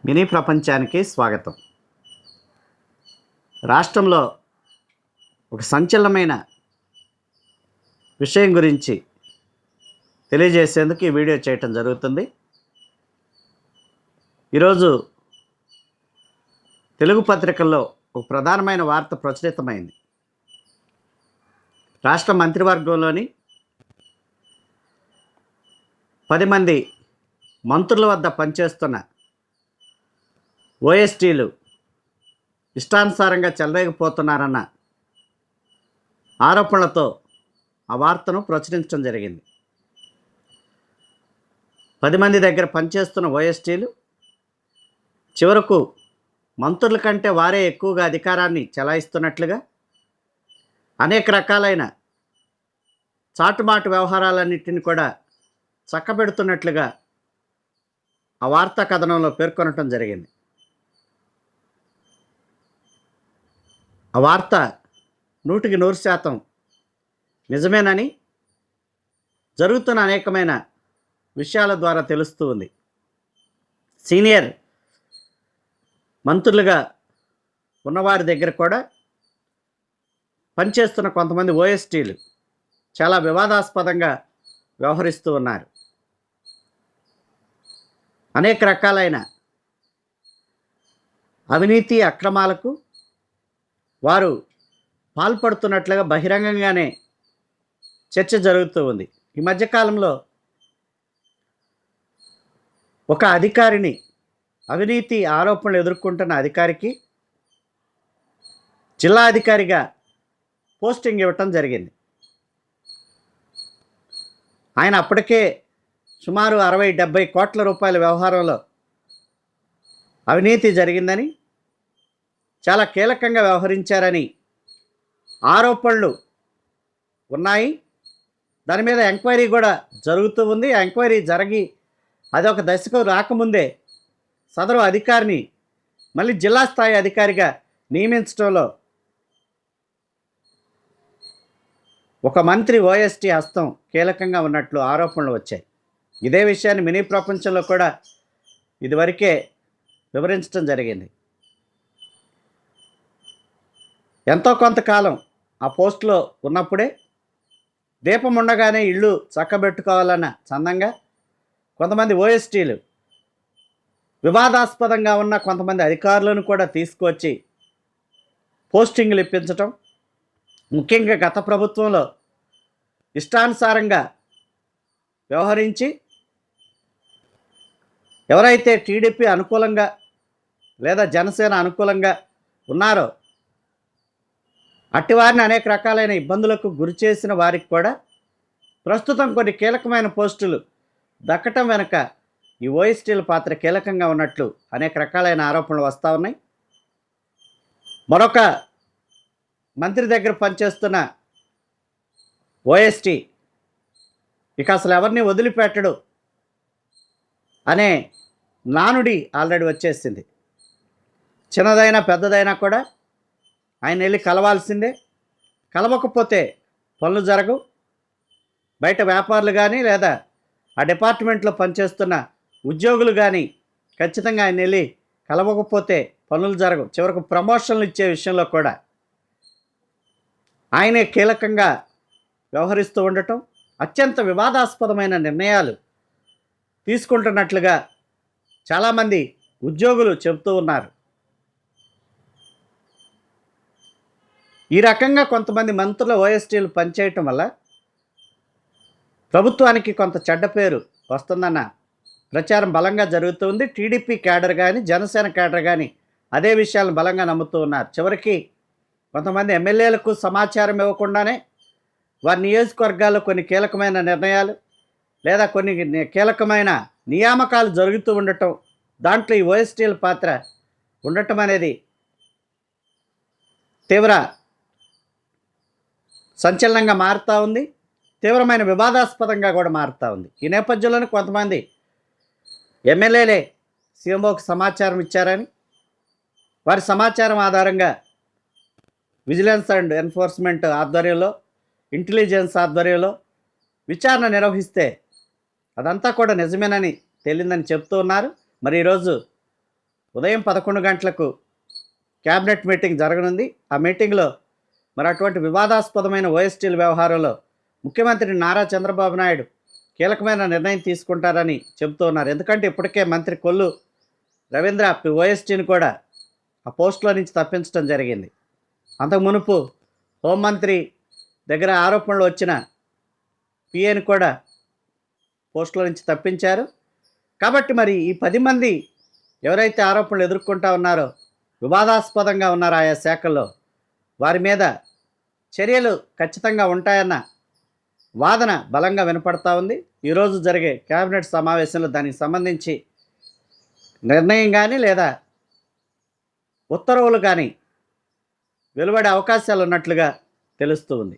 Mini ప్రపంచానికి స్వాగతం. రాష్ట్రంలో ఒక సంచలనమైన విషయం గురించి తెలియజేసేందుకు ఈ వీడియో చేయటం జరుగుతుంది. ఈరోజు తెలుగు పత్రికల్లో ఒక ప్రధానమైన వార్త ప్రచురితమైంది. రాష్ట్ర మంత్రివర్గంలోని 10 మంది మంత్రుల వద్ద పనిచేస్తున్న ఓఎస్టీలు ఇష్టానుసారంగా చెలరేగిపోతున్నారన్న ఆరోపణలతో ఆ వార్తను ప్రచురించడం జరిగింది. 10 మంది దగ్గర పనిచేస్తున్న ఓఎస్టీలు చివరకు మంత్రుల కంటే వారే ఎక్కువగా అధికారాన్ని చెలాయిస్తున్నట్లుగా, అనేక రకాలైన చాటుమాటు వ్యవహారాలన్నింటినీ కూడా చక్కబెడుతున్నట్లుగా ఆ వార్తా కథనంలో పేర్కొనటం జరిగింది. ఆ వార్త 100% నిజమేనని జరుగుతున్న అనేకమైన విషయాల ద్వారా తెలుస్తూ ఉంది. సీనియర్ మంత్రులుగా ఉన్నవారి దగ్గర కూడా పనిచేస్తున్న కొంతమంది ఓఎస్టీలు చాలా వివాదాస్పదంగా వ్యవహరిస్తూ ఉన్నారు. అనేక రకాలైన అవినీతి అక్రమాలకు వారు పాల్పడుతున్నట్లుగా బహిరంగంగానే చర్చ జరుగుతూ ఉంది. ఈ మధ్యకాలంలో ఒక అధికారిని, అవినీతి ఆరోపణలు ఎదుర్కొంటున్న అధికారికి జిల్లా అధికారిగా పోస్టింగ్ ఇవ్వటం జరిగింది. ఆయన అప్పటికే సుమారు 60-70 కోట్ల రూపాయల వ్యవహారంలో అవినీతి జరిగిందని, చాలా కీలకంగా వ్యవహరించారని ఆరోపణలు ఉన్నాయి. దాని మీద ఎంక్వైరీ కూడా జరుగుతూ ఉంది. ఆ ఎంక్వైరీ జరిగి అదొక దశకు రాకముందే సదరు అధికారిని మళ్ళీ జిల్లా స్థాయి అధికారిగా నియమించడంలో ఒక మంత్రి ఓఎస్టీ హస్తం కీలకంగా ఉన్నట్లు ఆరోపణలు వచ్చాయి. ఇదే విషయాన్ని మినీ ప్రపంచంలో కూడా ఇదివరకే వివరించడం జరిగింది. ఎంతో కొంతకాలం ఆ పోస్టులో ఉన్నప్పుడే దీపం ఉండగానే ఇళ్ళు చక్కబెట్టుకోవాలన్న చందంగా కొంతమంది ఓఎస్టీలు వివాదాస్పదంగా ఉన్న కొంతమంది అధికారులను కూడా తీసుకొచ్చి పోస్టింగ్లు ఇప్పించటం, ముఖ్యంగా గత ప్రభుత్వంలో ఇష్టానుసారంగా వ్యవహరించి ఎవరైతే టీడీపీ అనుకూలంగా లేదా జనసేన అనుకూలంగా ఉన్నారో అట్టివారిని అనేక రకాలైన ఇబ్బందులకు గురి చేసిన వారికి కూడా ప్రస్తుతం కొన్ని కీలకమైన పోస్టులు దక్కటం వెనుక ఈ ఓఎస్టీల పాత్ర కీలకంగా ఉన్నట్లు అనేక రకాలైన ఆరోపణలు వస్తూ ఉన్నాయి. మరొక మంత్రి దగ్గర పనిచేస్తున్న ఓఎస్టీ ఇక అసలు ఎవరిని వదిలిపెట్టడు అనే నానుడి ఆల్రెడీ వచ్చేసింది. చిన్నదైనా పెద్దదైనా కూడా ఆయన వెళ్ళి కలవాల్సిందే. కలవకపోతే పనులు జరగవు. బయట వ్యాపారులు కానీ లేదా ఆ డిపార్ట్మెంట్లో పనిచేస్తున్న ఉద్యోగులు కానీ ఖచ్చితంగా ఆయన వెళ్ళి కలవకపోతే పనులు జరగవు. చివరకు ప్రమోషన్లు ఇచ్చే విషయంలో కూడా ఆయనే కీలకంగా వ్యవహరిస్తూ ఉండటం, అత్యంత వివాదాస్పదమైన నిర్ణయాలు తీసుకుంటున్నట్లుగా చాలామంది ఉద్యోగులు చెబుతూ ఉన్నారు. ఈ రకంగా కొంతమంది మంత్రుల ఓఎస్టీలు పనిచేయటం వల్ల ప్రభుత్వానికి కొంత చెడ్డ పేరు వస్తుందన్న ప్రచారం బలంగా జరుగుతుంది. టీడీపీ క్యాడర్ కానీ జనసేన క్యాడర్ కానీ అదే విషయాలను బలంగా నమ్ముతూ ఉన్నారు. చివరికి కొంతమంది ఎమ్మెల్యేలకు సమాచారం ఇవ్వకుండానే వారి నియోజకవర్గాల్లో కొన్ని కీలకమైన నిర్ణయాలు లేదా కొన్ని కీలకమైన నియామకాలు జరుగుతూ ఉండటం, దాంట్లో ఈ ఓఎస్టీల పాత్ర ఉండటం అనేది తీవ్ర సంచలనంగా మారుతూ ఉంది. తీవ్రమైన వివాదాస్పదంగా కూడా మారుతూ ఉంది. ఈ నేపథ్యంలోనే కొంతమంది ఎమ్మెల్యేలే సీఎంఓకి సమాచారం ఇచ్చారని, వారి సమాచారం ఆధారంగా విజిలెన్స్ అండ్ ఎన్ఫోర్స్మెంట్ ఆధ్వర్యంలో, ఇంటెలిజెన్స్ ఆధ్వర్యంలో విచారణ నిర్వహిస్తే అదంతా కూడా నిజమేనని తేలిందని చెప్తూ ఉన్నారు. మరి ఈరోజు ఉదయం 11 గంటలకు క్యాబినెట్ మీటింగ్ జరగనుంది. ఆ మీటింగ్లో మరి అటువంటి వివాదాస్పదమైన ఓఎస్టీల వ్యవహారంలో ముఖ్యమంత్రి నారా చంద్రబాబు నాయుడు కీలకమైన నిర్ణయం తీసుకుంటారని చెబుతూ ఉన్నారు. ఎందుకంటే ఇప్పటికే మంత్రి కొల్లు రవీంద్ర ఓఎస్టీని కూడా ఆ పోస్టులో నుంచి తప్పించడం జరిగింది. అంతకు మునుపు హోంమంత్రి దగ్గర ఆరోపణలు వచ్చిన పిఏని కూడా పోస్టులో నుంచి తప్పించారు. కాబట్టి మరి ఈ 10 మంది ఎవరైతే ఆరోపణలు ఎదుర్కొంటా ఉన్నారో, వివాదాస్పదంగా ఉన్నారో ఆయా శాఖల్లో, వారి మీద చర్యలు ఖచ్చితంగా ఉంటాయన్న వాదన బలంగా వినపడతా ఉంది. ఈరోజు జరిగే కేబినెట్ సమావేశంలో దానికి సంబంధించి నిర్ణయం కానీ లేదా ఉత్తర్వులు కానీ వెలువడే అవకాశాలు ఉన్నట్లుగా తెలుస్తూ ఉంది.